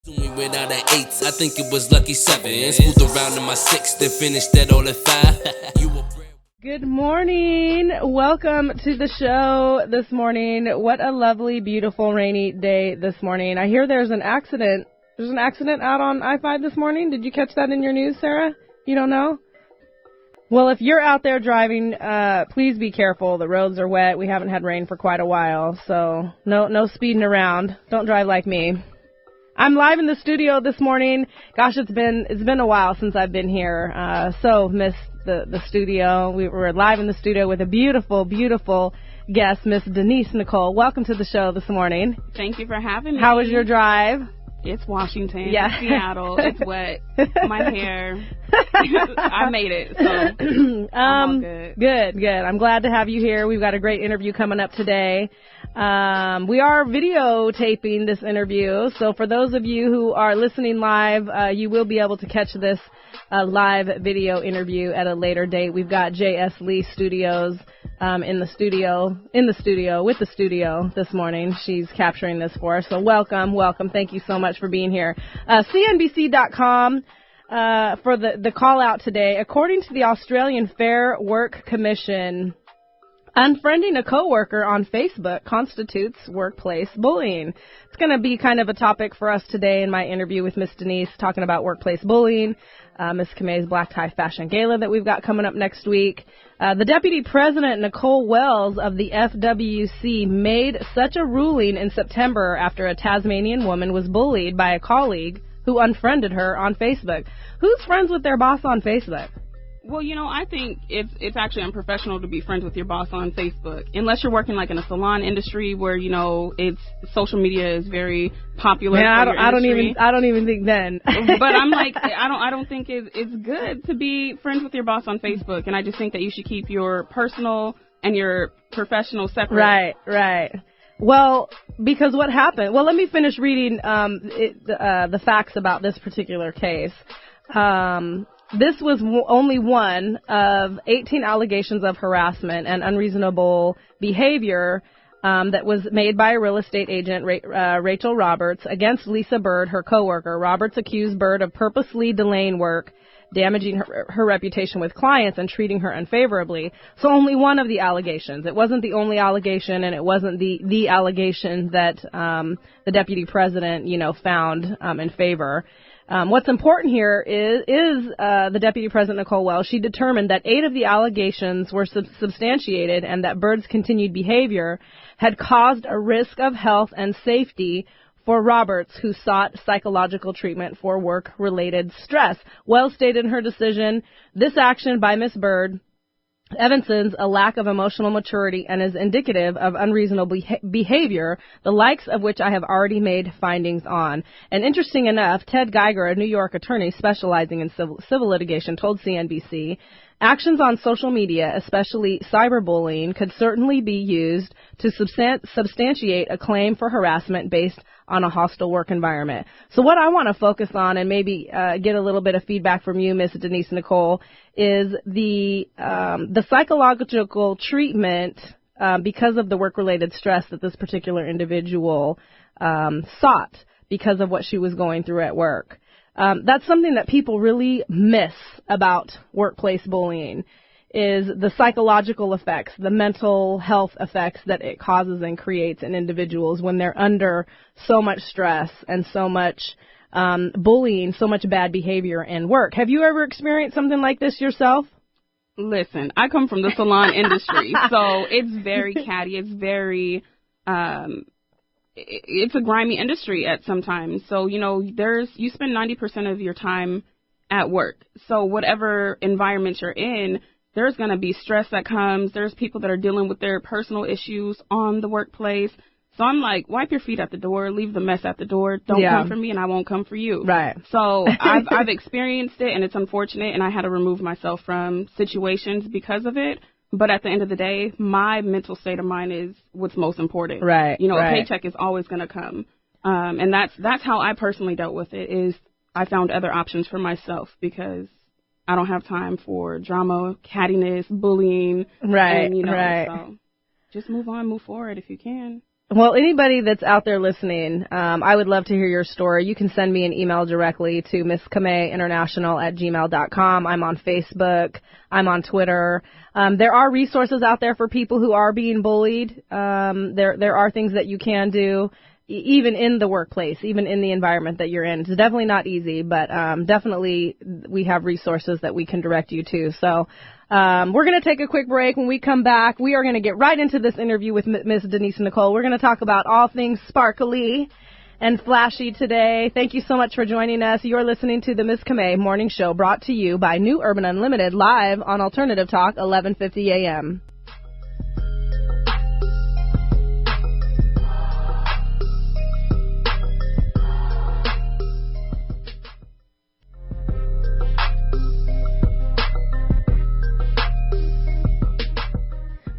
We went out at 8, I think it was lucky 7. Spooled around in my 6th, then finished that all at 5. You were Good morning. Welcome to the show this morning. What a lovely, beautiful, rainy day this morning. I hear there's an accident. There's an accident out on I-5 this morning. Did you catch that in your news, Sarah? You don't know? Well, if you're out there driving, please be careful. The roads are wet. We haven't had rain for quite a while, so no speeding around. Don't drive like me. I'm live in the studio this morning. Gosh, it's been a while since I've been here. So missed the studio. We were live in the studio with a beautiful, beautiful guest, Miss Denise Nicole. Welcome to the show this morning. Thank you for having me. How was your drive? It's Washington. Yeah. It's Seattle. It's wet. My hair. I made it. So I'm all good. Good. I'm glad to have you here. We've got a great interview coming up today. We are videotaping this interview, so for those of you who are listening live, you will be able to catch this live video interview at a later date. We've got J.S. Lee Studios in the studio with the studio this morning. She's capturing this for us, so welcome. Thank you so much for being here. CNBC.com for the call out today. According to the Australian Fair Work Commission, unfriending a coworker on Facebook constitutes workplace bullying. It's going to be kind of a topic for us today in my interview with Miss Denise, talking about workplace bullying, Miss Camay's Black Tie Fashion Gala that we've got coming up next week. The Deputy President, Nicole Wells of the FWC, made such a ruling in September after a Tasmanian woman was bullied by a colleague who unfriended her on Facebook. Who's friends with their boss on Facebook? Well, I think it's actually unprofessional to be friends with your boss on Facebook, unless you're working like in a salon industry where it's social media is very popular. Yeah, I don't even think then. But I'm like, I don't think it's good to be friends with your boss on Facebook, and I just think that you should keep your personal and your professional separate. Right. Well, because what happened? Well, let me finish reading the facts about this particular case. This was only one of 18 allegations of harassment and unreasonable behavior that was made by a real estate agent, Rachel Roberts, against Lisa Bird, her coworker. Roberts accused Bird of purposely delaying work, damaging her reputation with clients, and treating her unfavorably. So only one of the allegations. It wasn't the only allegation, and it wasn't the allegation that the deputy president, found in favor. What's important here is the Deputy President, Nicole Wells. She determined that 8 of the allegations were substantiated and that Bird's continued behavior had caused a risk of health and safety for Roberts, who sought psychological treatment for work-related stress. Wells stated in her decision, this action by Ms. Bird evinces a lack of emotional maturity and is indicative of unreasonable behavior, the likes of which I have already made findings on. And interesting enough, Ted Geiger, a New York attorney specializing in civil litigation, told CNBC, actions on social media, especially cyberbullying, could certainly be used to substantiate a claim for harassment based on a hostile work environment. So what I want to focus on, and maybe get a little bit of feedback from you, Miss Denise Nicole, is the psychological treatment because of the work-related stress that this particular individual sought because of what she was going through at work. That's something that people really miss about workplace bullying, is the psychological effects, the mental health effects that it causes and creates in individuals when they're under so much stress and so much bullying, so much bad behavior in work. Have you ever experienced something like this yourself? Listen, I come from the salon industry, so it's very catty. It's very, it's a grimy industry at sometimes. So, you spend 90% of your time at work. So whatever environment you're in, there's going to be stress that comes. There's people that are dealing with their personal issues on the workplace. So I'm like, wipe your feet at the door, leave the mess at the door. Don't come for me and I won't come for you. Right. So I've experienced it, and it's unfortunate, and I had to remove myself from situations because of it. But at the end of the day, my mental state of mind is what's most important. Right. A paycheck is always going to come. And that's how I personally dealt with it, is I found other options for myself because I don't have time for drama, cattiness, bullying. Right, and, right. So just move on, move forward if you can. Well, anybody that's out there listening, I would love to hear your story. You can send me an email directly to misscamayinternational@gmail.com. I'm on Facebook. I'm on Twitter. There are resources out there for people who are being bullied. There are things that you can do, even in the workplace, even in the environment that you're in. It's definitely not easy, but definitely we have resources that we can direct you to. So we're going to take a quick break. When we come back, we are going to get right into this interview with Miss Denise Nicole. We're going to talk about all things sparkly and flashy today. Thank you so much for joining us. You're listening to the Miss Camay Morning Show, brought to you by New Urban Unlimited, live on Alternative Talk, 1150 a.m.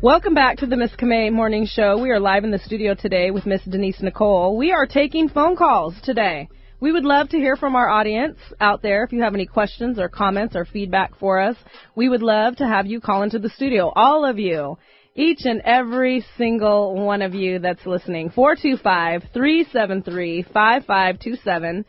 Welcome back to the Miss Camay Morning Show. We are live in the studio today with Miss Denise Nicole. We are taking phone calls today. We would love to hear from our audience out there. If you have any questions or comments or feedback for us, we would love to have you call into the studio. All of you, each and every single one of you that's listening. 425-373-5527.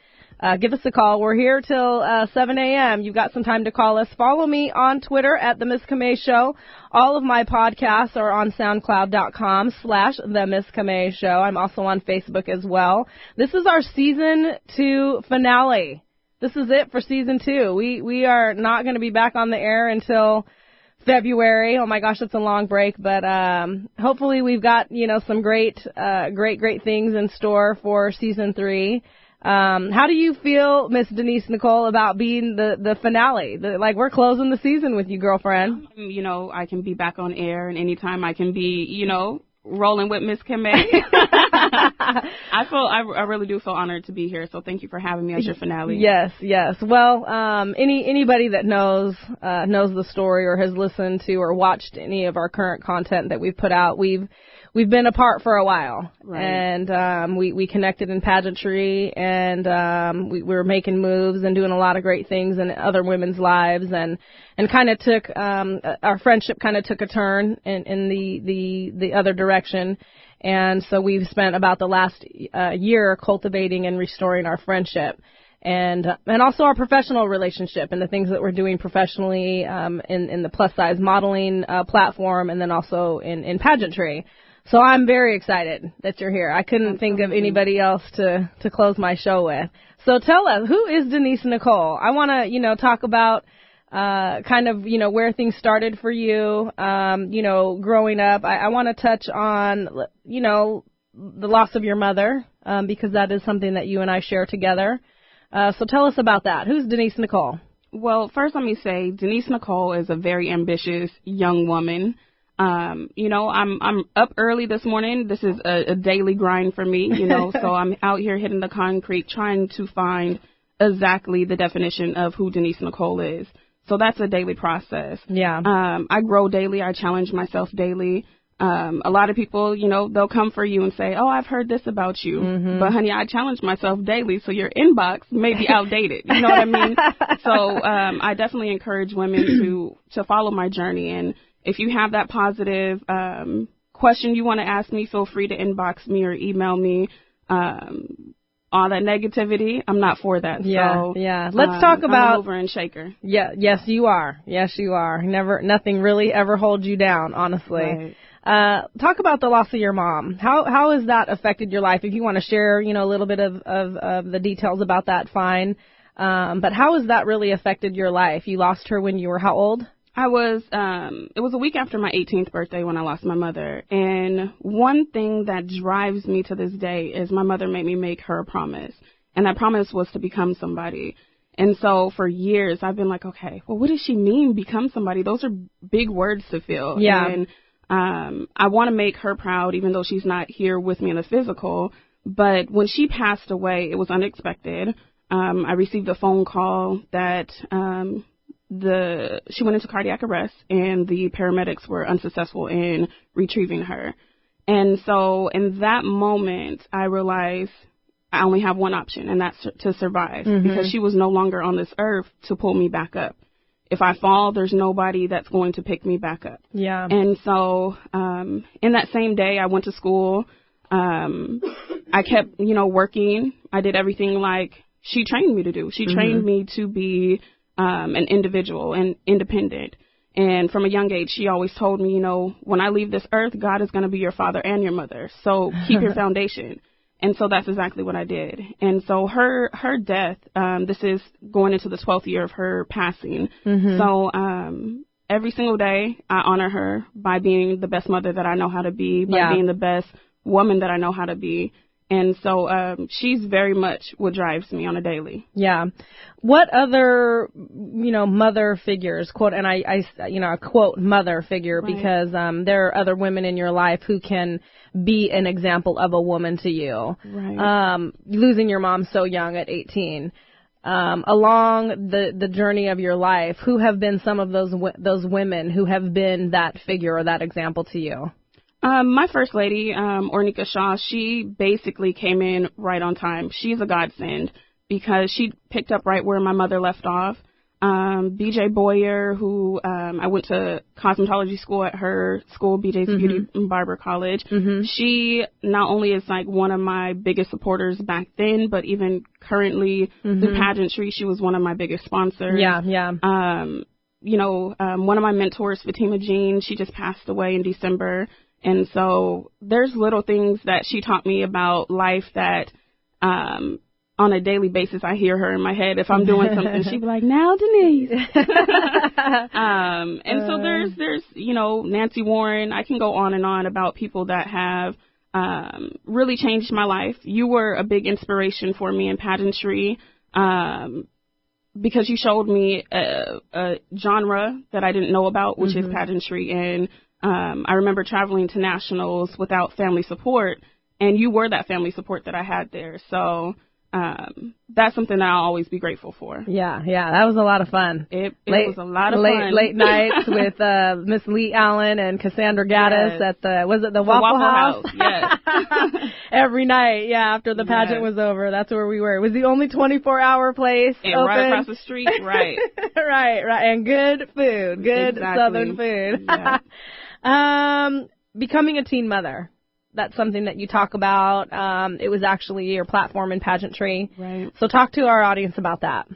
Give us a call. We're here till 7 a.m. You've got some time to call us. Follow me on Twitter at The Miss Camay Show. All of my podcasts are on SoundCloud.com/The Miss Camay Show. I'm also on Facebook as well. This is our Season 2 finale. This is it for Season 2. We are not going to be back on the air until February. Oh my gosh, it's a long break, but hopefully we've got, some great things in store for Season 3. How do you feel, Miss Denise Nicole, about being the finale? We're closing the season with you, girlfriend. I can be back on air, and anytime I can be, rolling with Miss Camay. I really do feel honored to be here. So thank you for having me as your finale. Yes. Well, anybody that knows the story or has listened to or watched any of our current content that we've put out, we've been apart for a while, right. And we connected in pageantry, and we were making moves and doing a lot of great things in other women's lives, and kind of took our friendship kind of took a turn in the other direction, and so we've spent about the last year cultivating and restoring our friendship. And also our professional relationship and the things that we're doing professionally in the plus size modeling platform, and then also in pageantry. So I'm very excited that you're here. I couldn't think of anybody else to close my show with. So tell us, who is Denise Nicole? I want to, talk about kind of, where things started for you, growing up. I want to touch on, the loss of your mother, because that is something that you and I share together. So tell us about that. Who's Denise Nicole? Well, first let me say Denise Nicole is a very ambitious young woman. I'm up early this morning. This is a daily grind for me, so I'm out here hitting the concrete trying to find exactly the definition of who Denise Nicole is. So that's a daily process. Yeah. I grow daily. I challenge myself daily. A lot of people, they'll come for you and say, oh, I've heard this about you. Mm-hmm. But, honey, I challenge myself daily, so your inbox may be outdated. You know what I mean? So I definitely encourage women to follow my journey. And if you have that positive question you want to ask me, feel free to inbox me or email me. All that negativity, I'm not for that. Yeah, yeah. Let's talk about I'm a mover and shaker. Yeah, yes, you are. Yes, you are. Nothing really ever holds you down, honestly. Right. Talk about the loss of your mom. How has that affected your life? If you want to share, a little bit of the details about that, fine. But how has that really affected your life? You lost her when you were how old? It was a week after my 18th birthday when I lost my mother. And one thing that drives me to this day is my mother made me make her a promise. And that promise was to become somebody. And so for years I've been like, okay, well, what does she mean, become somebody? Those are big words to fill. Yeah. And I want to make her proud, even though she's not here with me in the physical. But when she passed away, it was unexpected. I received a phone call that she went into cardiac arrest, and the paramedics were unsuccessful in retrieving her. And so in that moment, I realized I only have one option, and that's to survive, because she was no longer on this earth to pull me back up. If I fall, there's nobody that's going to pick me back up. Yeah. And so in that same day, I went to school. I kept, working. I did everything like she trained me to do. She trained me to be an individual and independent. And from a young age, she always told me, when I leave this earth, God is going to be your father and your mother. So keep your foundation. And so that's exactly what I did. And so her death, this is going into the 12th year of her passing. So every single day I honor her by being the best mother that I know how to be, by being the best woman that I know how to be. And so she's very much what drives me on a daily. Yeah. What other, mother figures, quote, and I quote mother figure, right, because there are other women in your life who can be an example of a woman to you. Right. Losing your mom so young at 18. Along the journey of your life, who have been some of those women who have been that figure or that example to you? My first lady, Ornika Shaw, she basically came in right on time. She's a godsend because she picked up right where my mother left off. BJ Boyer, who I went to cosmetology school at her school, BJ's Beauty and Barber College. She not only is like one of my biggest supporters back then, but even currently through pageantry, she was one of my biggest sponsors. Yeah. One of my mentors, Fatima Jean, she just passed away in December. And so there's little things that she taught me about life that on a daily basis I hear her in my head. If I'm doing something, she'd be like, now, Denise. And so there's Nancy Warren. I can go on and on about people that have really changed my life. You were a big inspiration for me in pageantry because you showed me a genre that I didn't know about, which is pageantry. And I remember traveling to nationals without family support, and you were that family support that I had there. So that's something that I'll always be grateful for. Yeah, that was a lot of fun. It was a lot of fun. Late nights with Miss Lee Allen and Cassandra Gaddis at the Waffle House? Yes. Every night, after the pageant was over, that's where we were. It was the only 24-hour place and open. Right across the street, right. right, and good food, good Southern food. Yeah. Becoming a teen mother. That's something that you talk about. It was actually your platform in pageantry. Right. So talk to our audience about that.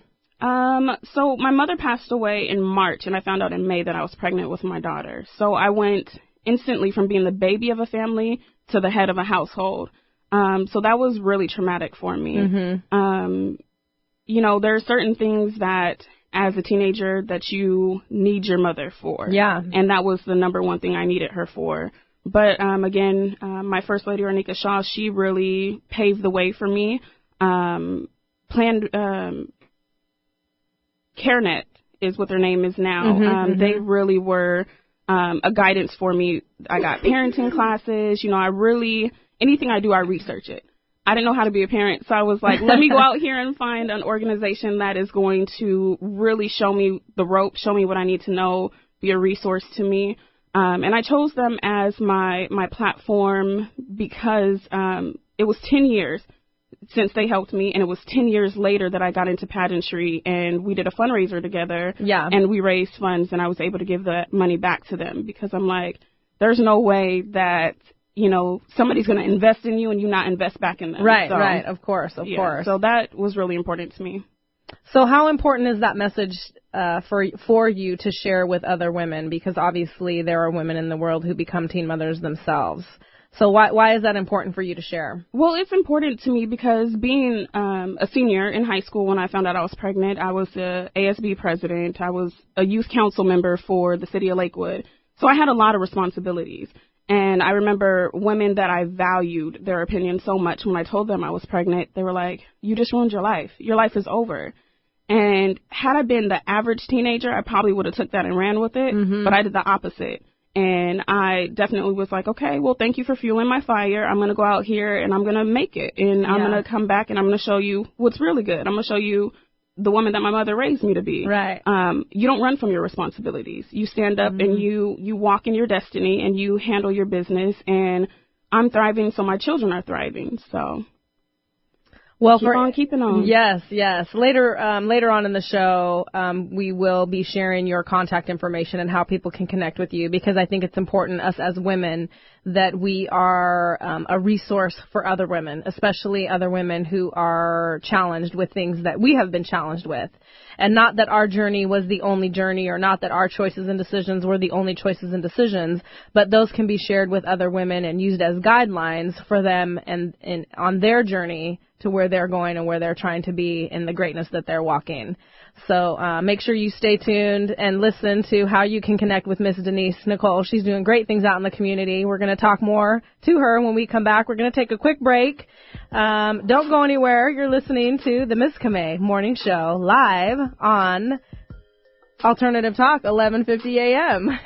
So my mother passed away in March, and I found out in May that I was pregnant with my daughter. So I went instantly from being the baby of a family to the head of a household. So that was really traumatic for me. There are certain things that as a teenager that you need your mother for. Yeah. And that was the number one thing I needed her for. But, again, my first lady, Ornika Shaw, she really paved the way for me. CareNet is what their name is now. They really were a guidance for me. I got parenting classes. Anything I do, I research it. I didn't know how to be a parent, so I was like, let me go out here and find an organization that is going to really show me the ropes, show me what I need to know, be a resource to me. And I chose them as my platform because it was 10 years since they helped me, and it was 10 years later that I got into pageantry, and we did a fundraiser together, and we raised funds, and I was able to give that money back to them because I'm like, there's no way that, somebody's going to invest in you and you not invest back in them. Right, of course. So that was really important to me. So how important is that message for you to share with other women? Because obviously there are women in the world who become teen mothers themselves. So why is that important for you to share? Well, it's important to me because being a senior in high school when I found out I was pregnant, I was the ASB president. I was a youth council member for the city of Lakewood. So I had a lot of responsibilities. And I remember women that I valued their opinion so much when I told them I was pregnant, they were like, you just ruined your life. Your life is over. And had I been the average teenager, I probably would have took that and ran with it. But I did the opposite. And I definitely was like, okay, well, thank you for fueling my fire. I'm going to go out here and I'm going to make it. And I'm going to come back and I'm going to show you what's really good. I'm going to show you the woman that my mother raised me to be. Right. You don't run from your responsibilities. You stand up and you walk in your destiny and you handle your business. And I'm thriving, so my children are thriving. So. Well, keeping on. Yes. Later on in the show, we will be sharing your contact information and how people can connect with you, because I think it's important us as women that we are a resource for other women, especially other women who are challenged with things that we have been challenged with. And not that our journey was the only journey, or not that our choices and decisions were the only choices and decisions, but those can be shared with other women and used as guidelines for them and on their journey to where they're going and where they're trying to be in the greatness that they're walking. So make sure you stay tuned and listen to how you can connect with Miss Denise Nicole. She's doing great things out in the community. We're going to talk more to her when we come back. We're going to take a quick break. Don't go anywhere. You're listening to the Miss Camay Morning Show live on Alternative Talk, 1150 a.m.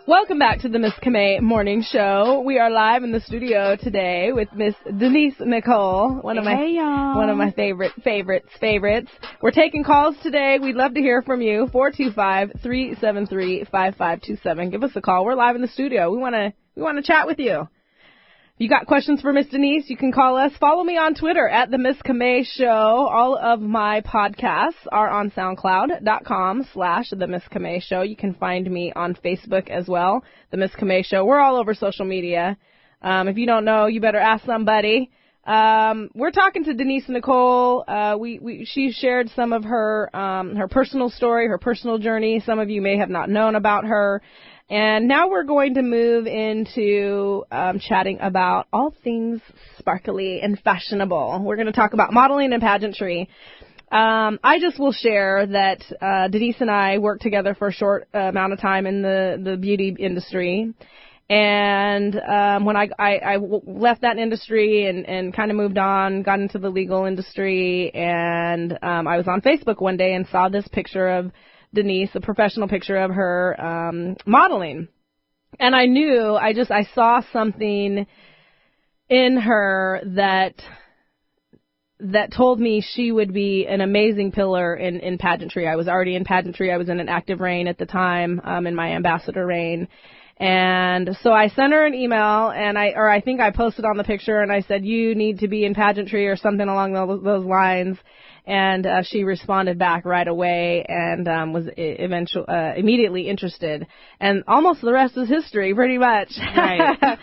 Welcome back to the Miss Camay Morning Show. We are live in the studio today with Miss Denise Nicole, one of my favorites. We're taking calls today. We'd love to hear from you. 425-373-5527. Give us a call. We're live in the studio. We want to chat with you. If you got questions for Miss Denise, you can call us. Follow me on Twitter at The Miss Camay Show. All of my podcasts are on SoundCloud.com/The Miss Camay Show. You can find me on Facebook as well, The Miss Camay Show. We're all over social media. If you don't know, you better ask somebody. We're talking to Denise Nicole. She shared some of her personal story, her personal journey. Some of you may have not known about her. And now we're going to move into chatting about all things sparkly and fashionable. We're going to talk about modeling and pageantry. I just will share that Denise and I worked together for a short amount of time in the beauty industry. And when I left that industry and kind of moved on, got into the legal industry, and I was on Facebook one day and saw this picture of Denise, a professional picture of her modeling. And I knew, I saw something in her that told me she would be an amazing pillar in pageantry. I was already in pageantry. I was in an active reign at the time, in my ambassador reign. And so I sent her an email, and I think I posted on the picture, and I said, you need to be in pageantry or something along those lines. And she responded back right away and was immediately interested. And almost the rest is history, pretty much. Right.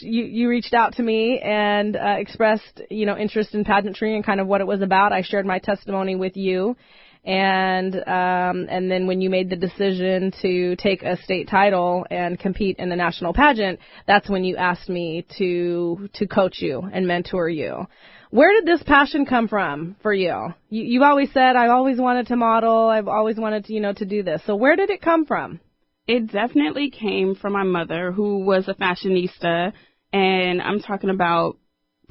You reached out to me and expressed, interest in pageantry and kind of what it was about. I shared my testimony with you. And then when you made the decision to take a state title and compete in the national pageant, that's when you asked me to coach you and mentor you. Where did this passion come from for you? You've always said, I always wanted to model. I've always wanted to do this. So where did it come from? It definitely came from my mother, who was a fashionista. And I'm talking about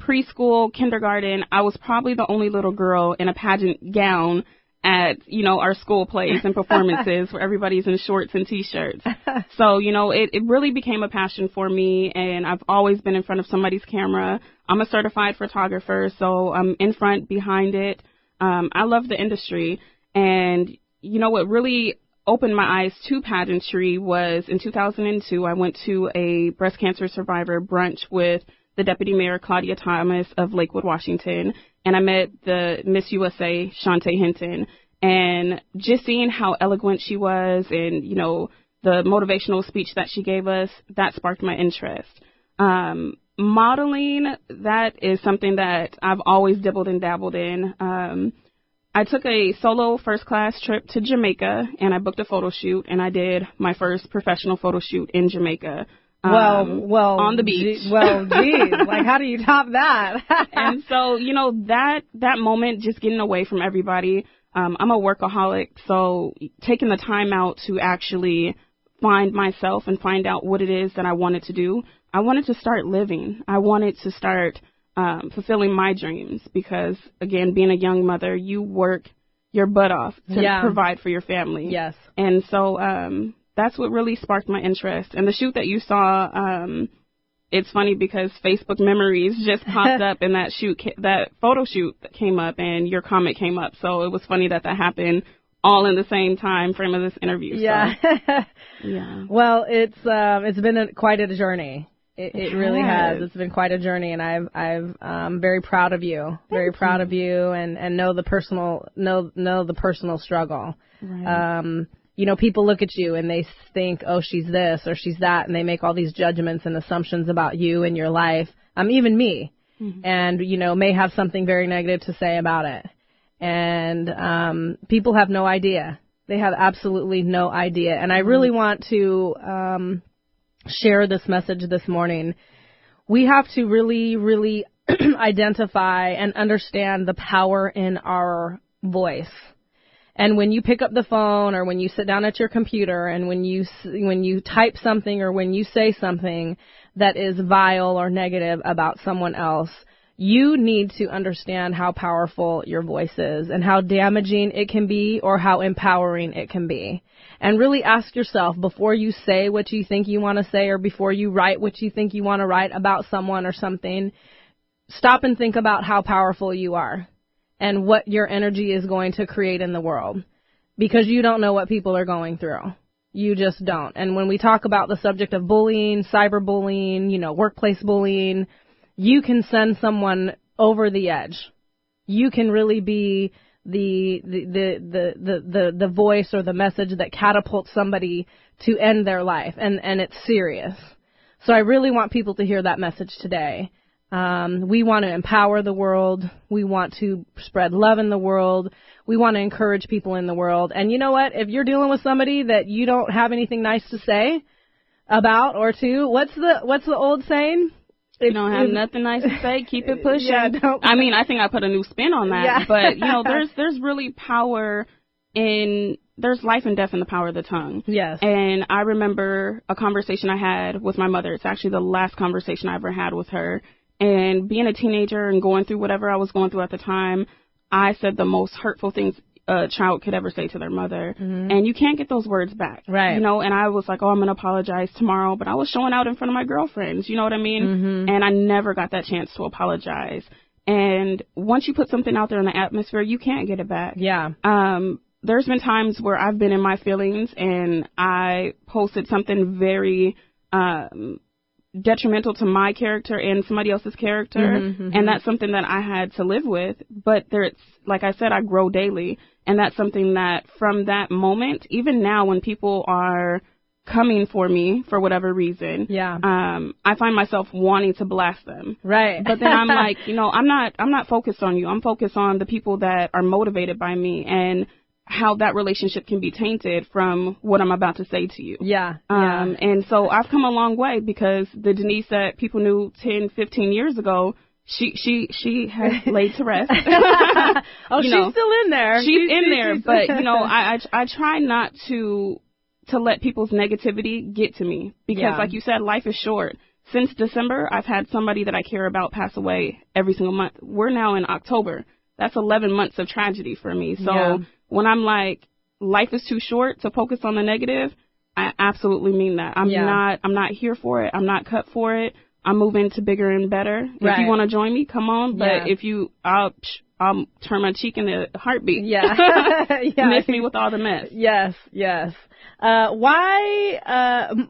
preschool, kindergarten. I was probably the only little girl in a pageant gown at, our school plays and performances where everybody's in shorts and T-shirts. So, it really became a passion for me, and I've always been in front of somebody's camera. I'm a certified photographer, so I'm in front, behind it. I love the industry, and, what really opened my eyes to pageantry was in 2002, I went to a breast cancer survivor brunch with the Deputy Mayor, Claudia Thomas of Lakewood, Washington, and I met the Miss USA, Shantae Hinton, and just seeing how eloquent she was and, the motivational speech that she gave us, that sparked my interest. Modeling, that is something that I've always dibbled and dabbled in. I took a solo first-class trip to Jamaica, and I booked a photo shoot, and I did my first professional photo shoot in Jamaica. Well, on the beach. Geez, like, how do you top that? And so, that moment, just getting away from everybody. I'm a workaholic, so taking the time out to actually find myself and find out what it is that I wanted to do. I wanted to start living. I wanted to start fulfilling my dreams because, again, being a young mother, you work your butt off to provide for your family. Yes. And so that's what really sparked my interest. And the shoot that you saw, it's funny because Facebook memories just popped up and that photo shoot that came up and your comment came up. So it was funny that happened all in the same time frame of this interview. Yeah. So, yeah. Well, it's been quite a journey. It really has. It's been quite a journey, and I'm very proud of you. Very proud of you, and know the personal struggle. Right. People look at you and they think, oh, she's this or she's that, and they make all these judgments and assumptions about you and your life. Even me, and may have something very negative to say about it. And people have no idea. They have absolutely no idea. And I really want to share this message this morning. We have to really, really identify and understand the power in our voice. And when you pick up the phone or when you sit down at your computer and when you type something or when you say something that is vile or negative about someone else, you need to understand how powerful your voice is and how damaging it can be or how empowering it can be. And really ask yourself before you say what you think you want to say or before you write what you think you want to write about someone or something, stop and think about how powerful you are and what your energy is going to create in the world, because you don't know what people are going through. You just don't. And when we talk about the subject of bullying, cyberbullying, workplace bullying, you can send someone over the edge. You can really be the voice or the message that catapults somebody to end their life, and it's serious. So I really want people to hear that message today. We want to empower the world. We want to spread love in the world. We want to encourage people in the world. And you know what? If you're dealing with somebody that you don't have anything nice to say about or to, what's the old saying? If you don't have nothing nice to say, keep it pushing. Yeah, I think I put a new spin on that. Yeah. But, there's really power there's life and death in the power of the tongue. Yes. And I remember a conversation I had with my mother. It's actually the last conversation I ever had with her. And being a teenager and going through whatever I was going through at the time, I said the most hurtful things a child could ever say to their mother. Mm-hmm. And you can't get those words back. Right. And I was like, I'm going to apologize tomorrow. But I was showing out in front of my girlfriends. You know what I mean? Mm-hmm. And I never got that chance to apologize. And once you put something out there in the atmosphere, you can't get it back. Yeah. There's been times where I've been in my feelings and I posted something very detrimental to my character and somebody else's character. Mm-hmm, mm-hmm. And that's something that I had to live with. But like I said, I grow daily. And that's something that from that moment, even now when people are coming for me for whatever reason, I find myself wanting to blast them. Right. But then I'm like, I'm not focused on you. I'm focused on the people that are motivated by me and how that relationship can be tainted from what I'm about to say to you. Yeah. And so I've come a long way because the Denise that people knew 10, 15 years ago, she has laid to rest. She's still in there. She's in there. But, I try not to let people's negativity get to me because, like you said, life is short. Since December, I've had somebody that I care about pass away every single month. We're now in October. That's 11 months of tragedy for me. So when I'm like, life is too short to focus on the negative, I absolutely mean that. I'm not here for it. I'm not cut for it. I'm moving to bigger and better. Right. If you want to join me, come on. But if I'll turn my cheek in a heartbeat. Yeah. Miss me with all the mess. Yes. Why,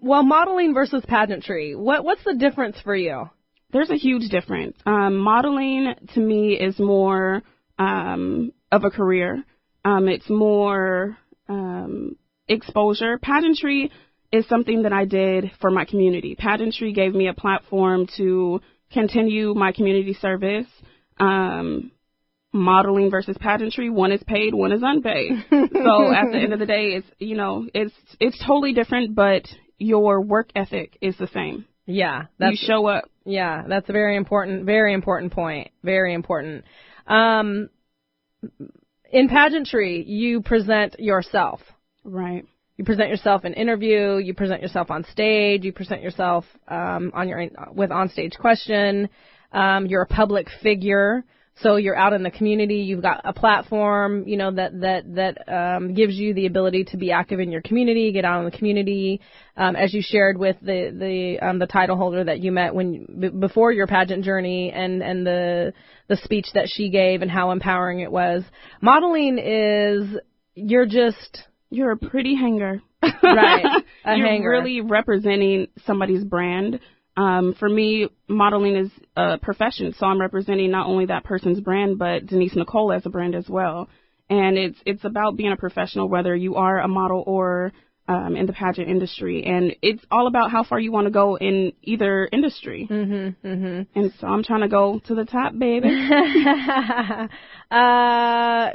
modeling versus pageantry, what's the difference for you? There's a huge difference. Modeling to me is more of a career. It's more exposure. Pageantry is something that I did for my community. Pageantry gave me a platform to continue my community service. Modeling versus pageantry, one is paid, one is unpaid. So at the end of the day, it's totally different, but your work ethic is the same. Yeah. You show up. Yeah, that's a very important point. Very important. In pageantry, you present yourself. Right. You present yourself in interview. You present yourself on stage. You present yourself with on-stage question. You're a public figure, so you're out in the community. You've got a platform, that gives you the ability to be active in your community, get out in the community. As you shared with the title holder that you met before your pageant journey, and the speech that she gave and how empowering it was. Modeling is you're a pretty hanger. Right. You're hanger. really representing somebody's brand. For me, modeling is a profession, so I'm representing not only that person's brand, but Denise Nicole as a brand as well. And it's about being a professional, whether you are a model or in the pageant industry. And it's all about how far you want to go in either industry. And so I'm trying to go to the top, baby.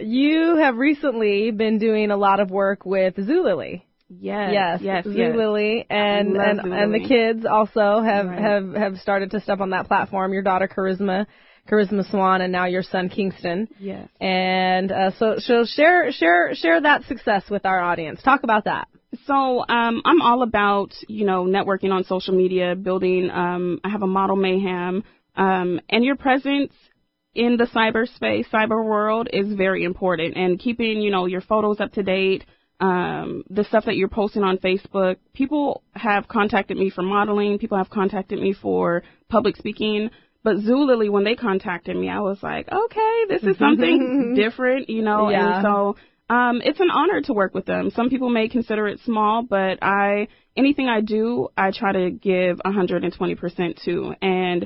You have recently been doing a lot of work with Zulily. Yes, Zulily, and the kids also have started to step on that platform. Your daughter Charisma Swan, and now your son Kingston. Yes. And so share that success with our audience. Talk about that. So I'm all about networking on social media, building. I have a Model Mayhem, and your presence in the cyber world is very important, and keeping your photos up to date. The stuff that you're posting on Facebook, people have contacted me for modeling. People have contacted me for public speaking. But Zulily, when they contacted me, I was like, okay, this is something different, Yeah. And so it's an honor to work with them. Some people may consider it small, but anything I do, I try to give 120% to. And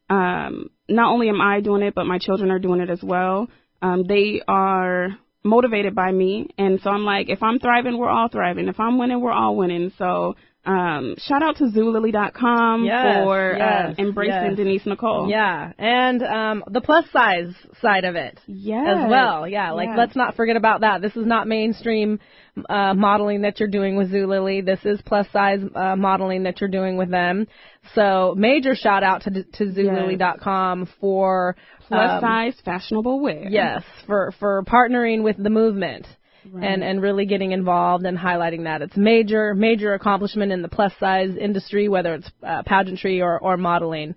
not only am I doing it, but my children are doing it as well. They are motivated by me, and so I'm like, if I'm thriving, we're all thriving. If I'm winning, we're all winning. So shout out to Zulily.com for embracing Denise Nicole. Yeah, and the plus size side of it as well. Yeah, let's not forget about that. This is not mainstream modeling that you're doing with Zulily. This is plus size modeling that you're doing with them. So major shout out to Zulily.com for plus size fashionable wear. Yes, for partnering with the movement. Right. And really getting involved and highlighting that. It's major accomplishment in the plus size industry, whether it's pageantry or modeling.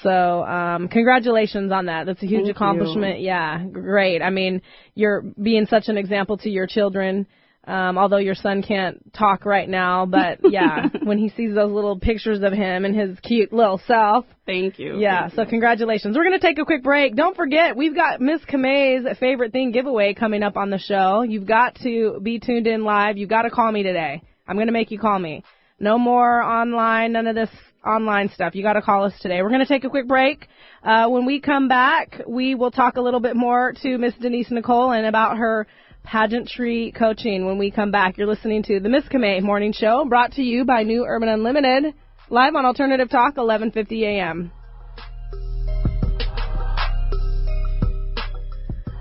So congratulations on that. That's a huge accomplishment. You. Yeah, great. I mean, you're being such an example to your children. Although your son can't talk right now, but yeah, when he sees those little pictures of him and his cute little self. Thank you. Yeah, so congratulations. We're going to take a quick break. Don't forget, we've got Miss Camay's Favorite Thing giveaway coming up on the show. You've got to be tuned in live. You've got to call me today. I'm going to make you call me. No more online, none of this online stuff. You got to call us today. We're going to take a quick break. When we come back, we will talk a little bit more to Miss Denise Nicole and about her pageantry coaching. When we come back, you're listening to the Miss Camay Morning Show, brought to you by New Urban Unlimited, live on Alternative Talk, 1150 a.m.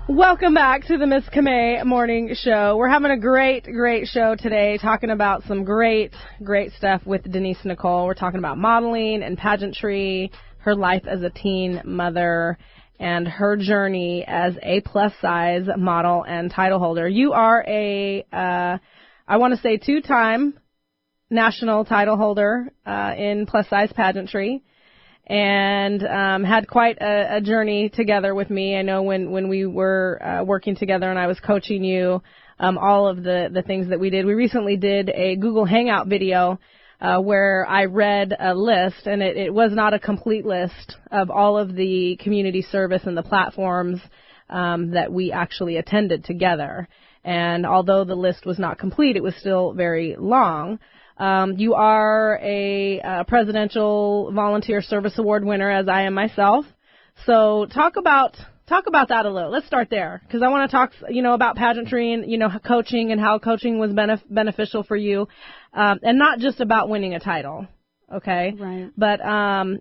Welcome back to the Miss Camay Morning Show. We're having a great show today, talking about some great stuff with Denise Nicole. We're talking about modeling and pageantry, her life as a teen mother, and her journey as a plus-size model and title holder. You are I want to say, 2-time national title holder in plus-size pageantry, and had quite a journey together with me. I know when we were working together and I was coaching you, all of the things that we did. We recently did a Google Hangout video where I read a list, and it was not a complete list of all of the community service and the platforms that we actually attended together. And although the list was not complete, it was still very long. You are a Presidential Volunteer Service Award winner, as I am myself. So talk about that a little. Let's start there, because I want to talk, about pageantry and, coaching and how coaching was beneficial for you, and not just about winning a title, okay? Right. But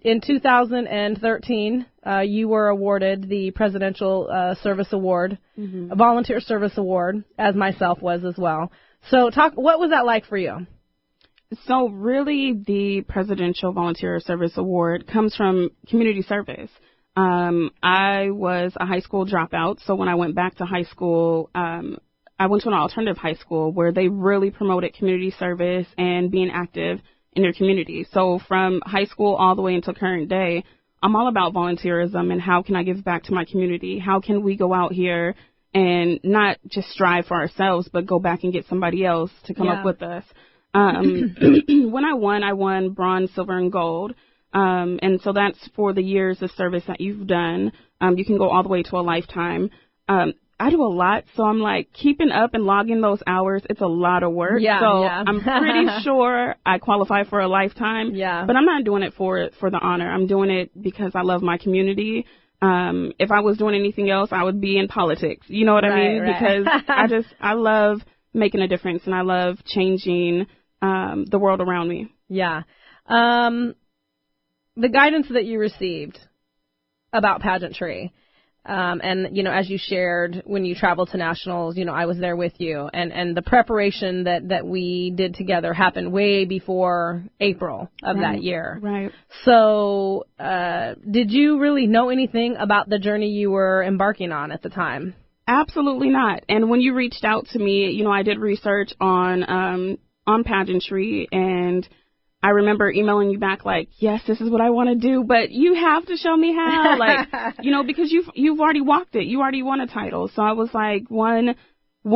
in 2013, you were awarded the Presidential Service Award, a Volunteer Service Award, as myself was as well. So what was that like for you? So really, the Presidential Volunteer Service Award comes from community service. I was a high school dropout, so when I went back to high school, I went to an alternative high school where they really promoted community service and being active in your community. So from high school all the way until current day, I'm all about volunteerism and how can I give back to my community? How can we go out here and not just strive for ourselves, but go back and get somebody else to come up with us? When I won bronze, silver, and gold. And so that's for the years of service that you've done. You can go all the way to a lifetime. do a lot. So I'm like keeping up and logging those hours. It's a lot of work. Yeah, so yeah. I'm pretty sure I qualify for a lifetime. Yeah. But I'm not doing it for the honor. I'm doing it because I love my community. If I was doing anything else, I would be in politics. You know what I mean? Right. Because I love making a difference and I love changing the world around me. Yeah. The guidance that you received about pageantry, and, you know, as you shared when you traveled to nationals, you know, I was there with you, and the preparation that we did together happened way before April of that year. Right. So, did you really know anything about the journey you were embarking on at the time? Absolutely not. And when you reached out to me, you know, I did research on pageantry, and I remember emailing you back like, yes, this is what I want to do, but you have to show me how, like, you know, because you've already walked it. You already won a title. So I was like, when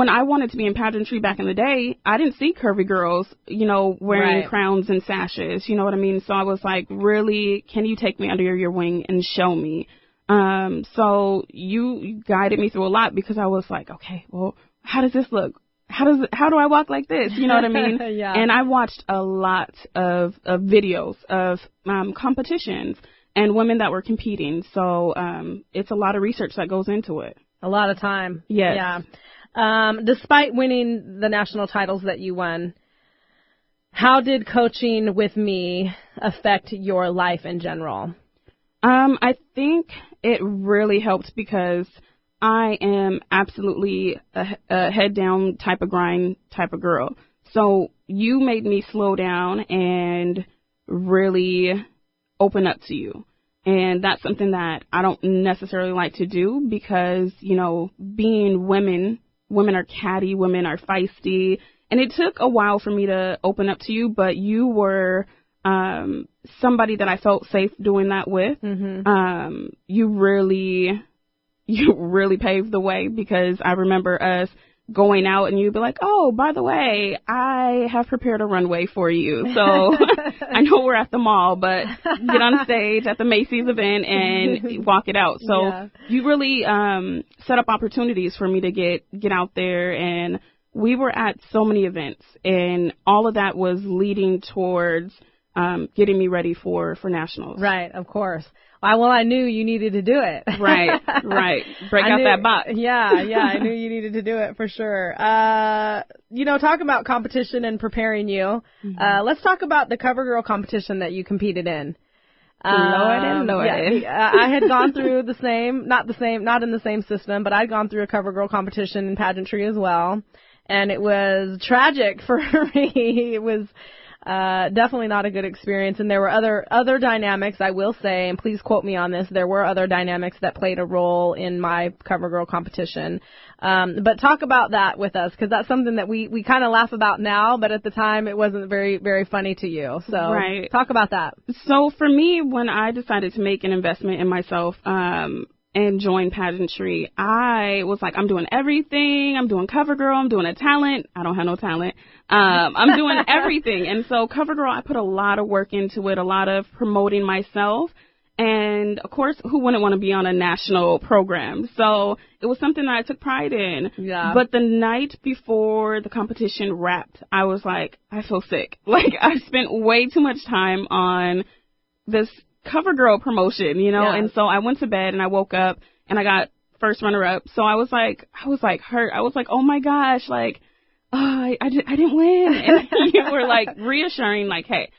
I wanted to be in pageantry back in the day, I didn't see curvy girls, you know, wearing crowns and sashes. You know what I mean? So I was like, really, can you take me under your wing and show me? So you guided me through a lot because I was like, okay, well, how does this look? How do I walk like this? You know what I mean? Yeah. And I watched a lot of videos of competitions and women that were competing. So it's a lot of research that goes into it. A lot of time. Yes. Yeah. Despite winning the national titles that you won, how did coaching with me affect your life in general? I think it really helped because I am absolutely a head down type of grind type of girl. So you made me slow down and really open up to you. And that's something that I don't necessarily like to do because, you know, being women are catty, women are feisty. And it took a while for me to open up to you, but you were somebody that I felt safe doing that with. Mm-hmm. You really paved the way because I remember us going out and you'd be like, oh, by the way, I have prepared a runway for you. So I know we're at the mall, but get on stage at the Macy's event and walk it out. So you really set up opportunities for me to get out there. And we were at so many events and all of that was leading towards getting me ready for nationals. Right, of course. Well, I knew you needed to do it. Right. Break out that box. Yeah, I knew you needed to do it for sure. You know, talk about competition and preparing you. Mm-hmm. Let's talk about the CoverGirl competition that you competed in. Lord. Yeah, I had gone through not in the same system, but I'd gone through a CoverGirl competition in pageantry as well. And it was tragic for me. It was definitely not a good experience. And there were other dynamics, I will say, and please quote me on this. There were other dynamics that played a role in my CoverGirl competition. But talk about that with us, because that's something that we kind of laugh about now, but at the time it wasn't very, very funny to you. So talk about that. So for me, when I decided to make an investment in myself, and join pageantry, I was like, I'm doing everything. I'm doing CoverGirl. I'm doing a talent. I don't have no talent. I'm doing everything. And so CoverGirl, I put a lot of work into it, a lot of promoting myself. And, of course, who wouldn't want to be on a national program? So it was something that I took pride in. Yeah. But the night before the competition wrapped, I was like, I feel sick. Like, I spent way too much time on this CoverGirl promotion, you know, and so I went to bed and I woke up and I got first runner-up. So I was like hurt. I was like, oh my gosh, like, I didn't win. And you were like reassuring, like, hey,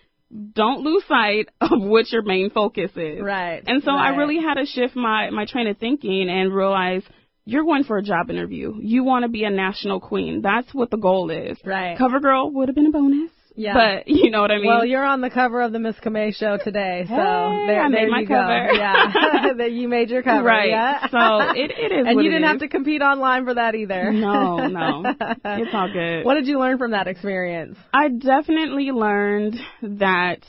don't lose sight of what your main focus is. Right. And so I really had to shift my train of thinking and realize you're going for a job interview. You want to be a national queen. That's what the goal is. Right. CoverGirl would have been a bonus. Yeah. But you know what I mean? Well, you're on the cover of the Miss Camay show today, so I made my cover. Yeah. That you made your cover. Right. Yeah. So it is and what you didn't it have is. to compete online for that either. No. It's all good. What did you learn from that experience? I definitely learned that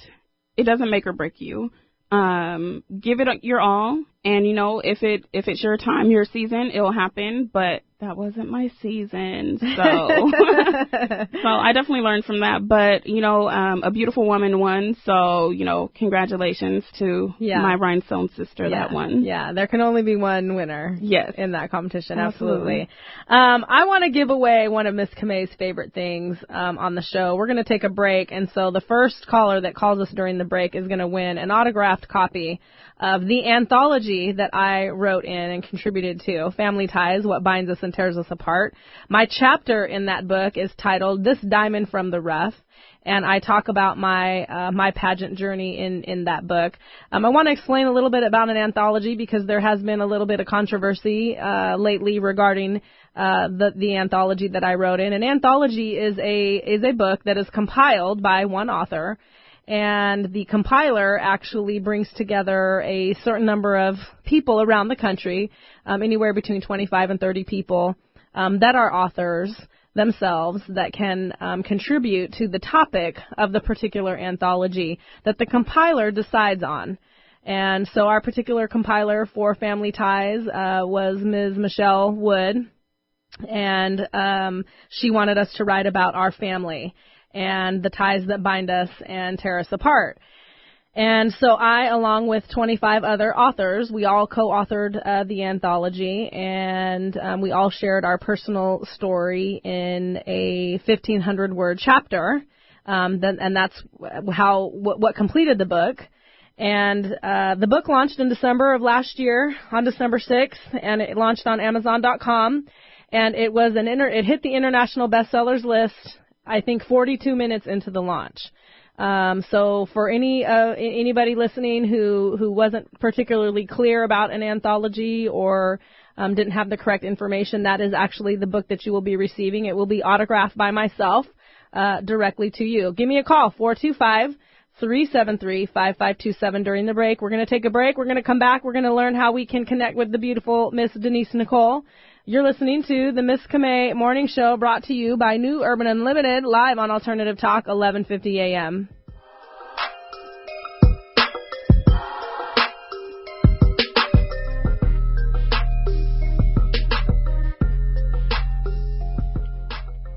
it doesn't make or break you. Give it your all. And, you know, if it's your time, your season, it'll happen. But that wasn't my season. So, so I definitely learned from that. But, you know, a beautiful woman won. So, you know, congratulations to my rhinestone sister that won. Yeah, there can only be one winner. Yes. In that competition. Absolutely. I want to give away one of Miss Camay's favorite things on the show. We're going to take a break. And so the first caller that calls us during the break is going to win an autographed copy of the anthology that I wrote in and contributed to, Family Ties, What Binds Us and Tears Us Apart. My chapter in that book is titled This Diamond from the Rough, and I talk about my pageant journey in that book. I want to explain a little bit about an anthology because there has been a little bit of controversy lately regarding the anthology that I wrote in. An anthology is a book that is compiled by one author, and the compiler actually brings together a certain number of people around the country, anywhere between 25 and 30 people that are authors themselves that can contribute to the topic of the particular anthology that the compiler decides on. And so our particular compiler for Family Ties was Ms. Michelle Wood, and she wanted us to write about our family and the ties that bind us and tear us apart. And so I, along with 25 other authors, we all co-authored the anthology, and we all shared our personal story in a 1,500-word chapter, and that's what completed the book. And the book launched in December of last year, on December 6th, and it launched on Amazon.com, and it hit the international bestsellers list, I think 42 minutes into the launch. So for anybody listening who wasn't particularly clear about an anthology or didn't have the correct information, that is actually the book that you will be receiving. It will be autographed by myself directly to you. Give me a call, 425-373-5527 during the break. We're going to take a break. We're going to come back. We're going to learn how we can connect with the beautiful Miss Denise Nicole. You're listening to the Miss Camay Morning Show, brought to you by New Urban Unlimited, live on Alternative Talk, 1150 a.m.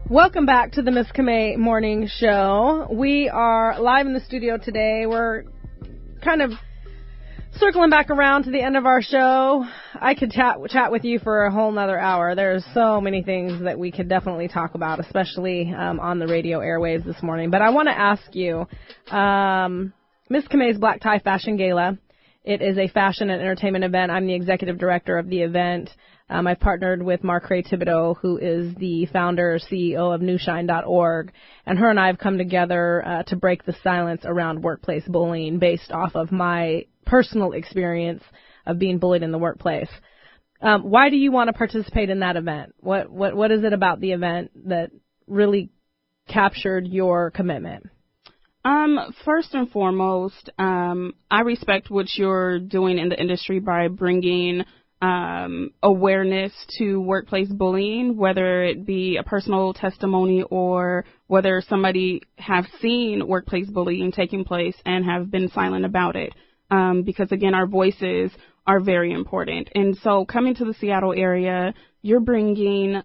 Welcome back to the Miss Camay Morning Show. We are live in the studio today. We're kind of circling back around to the end of our show. I could chat with you for a whole nother hour. There's so many things that we could definitely talk about, especially on the radio airwaves this morning. But I want to ask you, Miss Camay's Black Tie Fashion Gala. It is a fashion and entertainment event. I'm the executive director of the event. I've partnered with Marcrae Thibodeau, who is the founder, CEO of newshine.org, and her and I have come together to break the silence around workplace bullying based off of my personal experience of being bullied in the workplace. Why do you want to participate in that event? What is it about the event that really captured your commitment? First and foremost, I respect what you're doing in the industry by bringing awareness to workplace bullying, whether it be a personal testimony or whether somebody have seen workplace bullying taking place and have been silent about it. Because, again, our voices are very important. And so coming to the Seattle area, you're bringing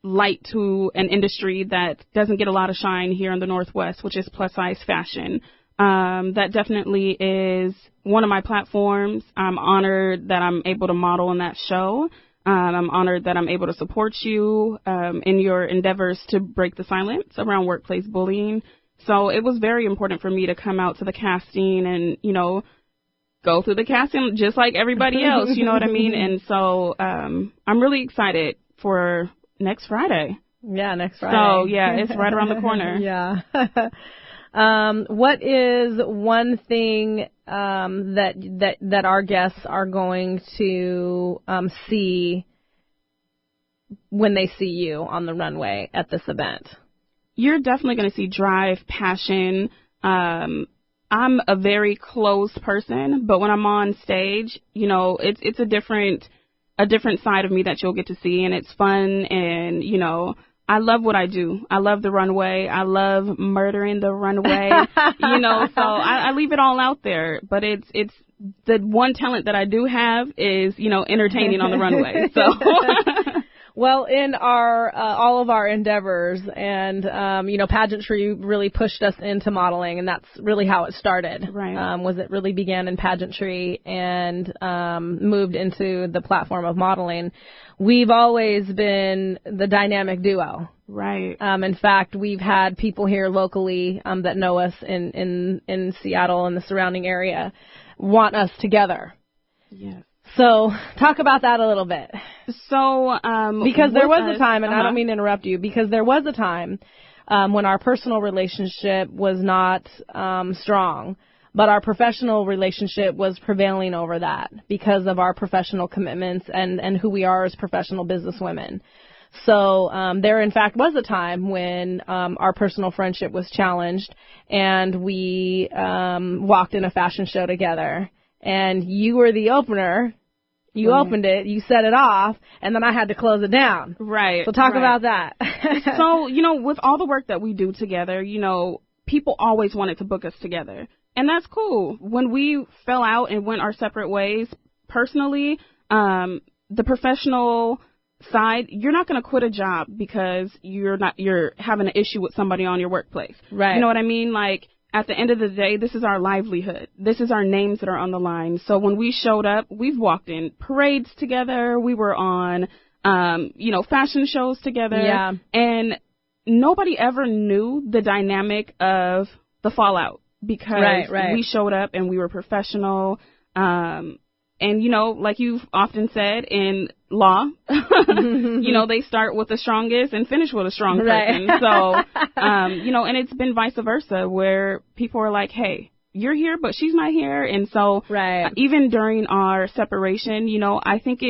light to an industry that doesn't get a lot of shine here in the Northwest, which is plus-size fashion. That definitely is one of my platforms. I'm honored that I'm able to model in that show. I'm honored that I'm able to support you in your endeavors to break the silence around workplace bullying. So it was very important for me to come out to the casting and, you know, go through the casting just like everybody else, you know what I mean? And so I'm really excited for next Friday. Yeah, next Friday. So, yeah, it's right around the corner. Yeah. What is one thing that our guests are going to see when they see you on the runway at this event? You're definitely going to see drive, passion. I'm a very closed person, but when I'm on stage, you know, it's a different side of me that you'll get to see, and it's fun. And, you know, I love what I do. I love the runway. I love murdering the runway, you know, so I leave it all out there. But it's the one talent that I do have is, you know, entertaining on the runway. So Well, in our all of our endeavors, and pageantry really pushed us into modeling, and that's really how it started. Right. Was it really began in pageantry and moved into the platform of modeling. We've always been the dynamic duo. Right. In fact, we've had people here locally that know us in Seattle and the surrounding area want us together. Yes. So talk about that a little bit. So, because there was a time, and I don't mean to interrupt you, because there was a time when our personal relationship was not strong, but our professional relationship was prevailing over that because of our professional commitments and who we are as professional businesswomen. So there, in fact, was a time when our personal friendship was challenged, and we walked in a fashion show together, and you were the opener. You opened it, you set it off, and then I had to close it down. Right. So talk about that. So, with all the work that we do together, people always wanted to book us together. And that's cool. When we fell out and went our separate ways, personally, the professional side, you're not going to quit a job because you're having an issue with somebody on your workplace. Right. You know what I mean? Like, at the end of the day, this is our livelihood. This is our names that are on the line. So when we showed up, we've walked in parades together. We were on, fashion shows together. Yeah. And nobody ever knew the dynamic of the fallout because we showed up and we were professional. And, like you've often said in law, they start with the strongest and finish with a strong person. So, and it's been vice versa where people are like, hey, you're here, but she's not here. And so even during our separation, I think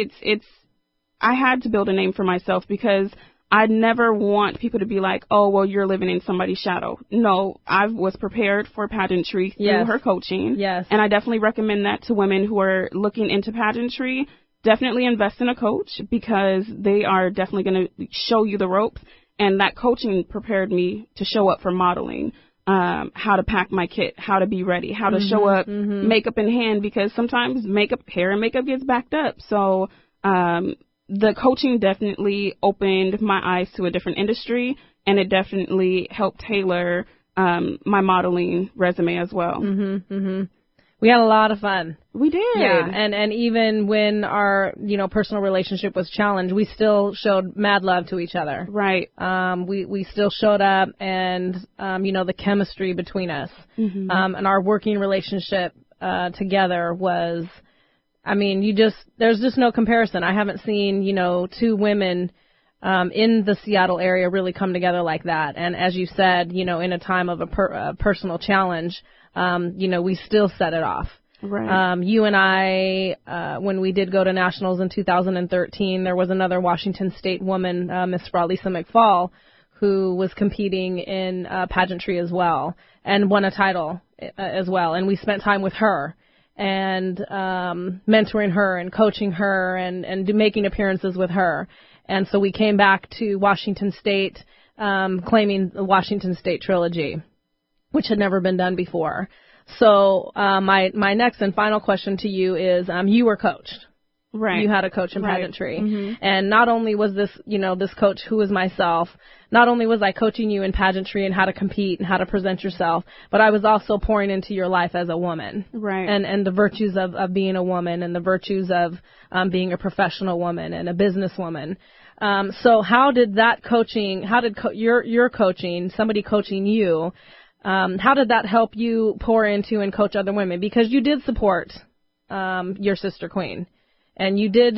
I had to build a name for myself because I never want people to be like, oh, well, you're living in somebody's shadow. No, I was prepared for pageantry through her coaching. Yes. And I definitely recommend that to women who are looking into pageantry. Definitely invest in a coach because they are definitely going to show you the ropes. And that coaching prepared me to show up for modeling, how to pack my kit, how to be ready, how to show up, makeup in hand, because sometimes hair and makeup gets backed up. So, the coaching definitely opened my eyes to a different industry, and it definitely helped tailor my modeling resume as well. We had a lot of fun. We did. Yeah, and even when our, personal relationship was challenged, we still showed mad love to each other. Right. We still showed up, and, the chemistry between us, and our working relationship together was... there's just no comparison. I haven't seen, two women in the Seattle area really come together like that. And as you said, in a time of a personal challenge, we still set it off. Right. You and I, when we did go to nationals in 2013, there was another Washington State woman, Miss Lisa McFall, who was competing in pageantry as well and won a title as well. And we spent time with her. And mentoring her and coaching her and making appearances with her. And so we came back to Washington State claiming the Washington State Trilogy, which had never been done before. So my next and final question to you is you were coached. Right. You had a coach in pageantry. And not only was this, this coach who was myself, not only was I coaching you in pageantry and how to compete and how to present yourself, but I was also pouring into your life as a woman. Right. And the virtues of being a woman and the virtues of being a professional woman and a businesswoman. So how did that coaching, your coaching, somebody coaching you, how did that help you pour into and coach other women? Because you did support your sister queen. And you did,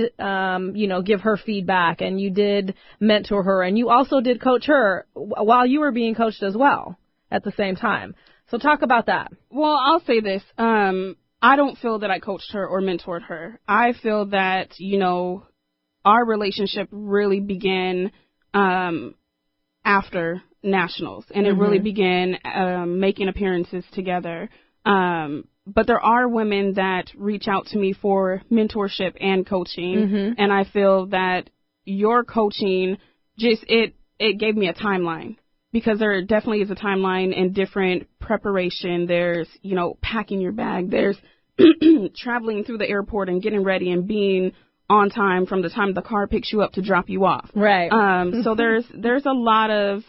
give her feedback, and you did mentor her, and you also did coach her while you were being coached as well at the same time. So talk about that. Well, I'll say this. I don't feel that I coached her or mentored her. I feel that, our relationship really began after nationals, and it really began making appearances together. But there are women that reach out to me for mentorship and coaching, and I feel that your coaching it gave me a timeline, because there definitely is a timeline and different preparation. There's, packing your bag. There's traveling through the airport and getting ready and being on time from the time the car picks you up to drop you off. Right. So there's a lot of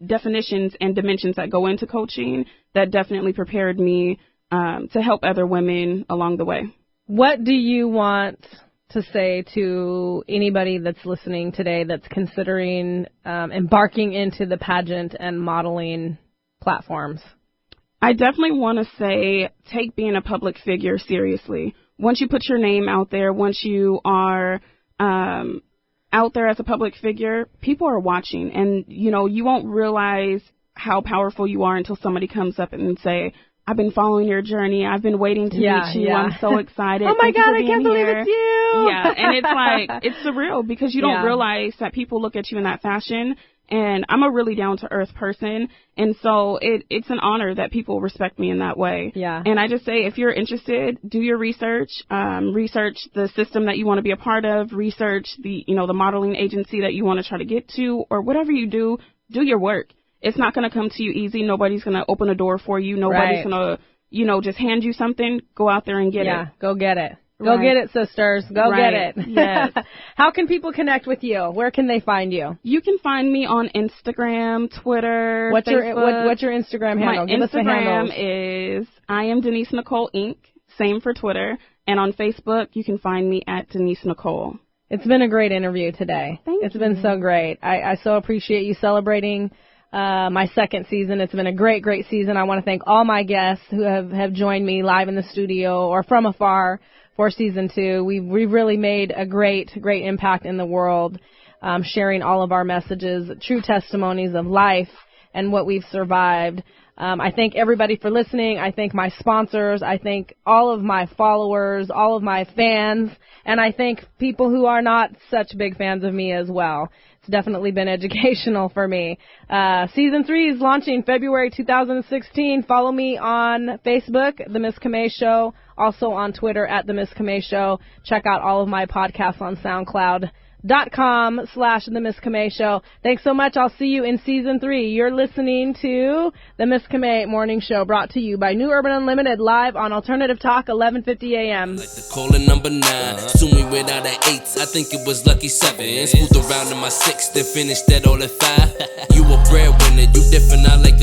definitions and dimensions that go into coaching that definitely prepared me to help other women along the way. What do you want to say to anybody that's listening today that's considering embarking into the pageant and modeling platforms? I definitely want to say take being a public figure seriously. Once you put your name out there, once you are out there as a public figure, people are watching. And, you know, you won't realize how powerful you are until somebody comes up and say, I've been following your journey. I've been waiting to meet you. I'm so excited. Oh, my God, I can't believe it's you. Yeah, and it's like, it's surreal because you don't realize that people look at you in that fashion. And I'm a really down-to-earth person, and so it's an honor that people respect me in that way. Yeah. And I just say, if you're interested, do your research, research the system that you want to be a part of, research the modeling agency that you want to try to get to, or whatever you do your work. It's not going to come to you easy. Nobody's going to open a door for you. Nobody's going to, just hand you something. Go out there and get it. Yeah, go get it. Go get it, sisters. Go get it. Yes. How can people connect with you? Where can they find you? You can find me on Instagram, Twitter, what's Facebook. What's your Instagram handle? My Give us the handles. Instagram is I am Denise Nicole Inc. Same for Twitter. And on Facebook, you can find me at Denise Nicole. It's been a great interview today. It's been so great. I so appreciate you celebrating my second season. It's been a great, great season. I want to thank all my guests who have joined me live in the studio or from afar for season 2. We've really made a great, great impact in the world, sharing all of our messages, true testimonies of life and what we've survived. I thank everybody for listening. I thank my sponsors. I thank all of my followers, all of my fans, and I thank people who are not such big fans of me as well. It's definitely been educational for me. Season 3 is launching February 2016. Follow me on Facebook, The Miss Camay Show, also on Twitter at The Miss Camay Show. Check out all of my podcasts on SoundCloud.com/The Miss Camay Show. Thanks so much. I'll see you in Season 3. You're listening to The Miss Camay Morning Show, brought to you by New Urban Unlimited, live on Alternative Talk, 11:50 a.m. Like the caller number 9. Soon we went out at 8. I think it was lucky 7. Smoothed around in my 6, then finished that all at 5. You a breadwinner, you different, I like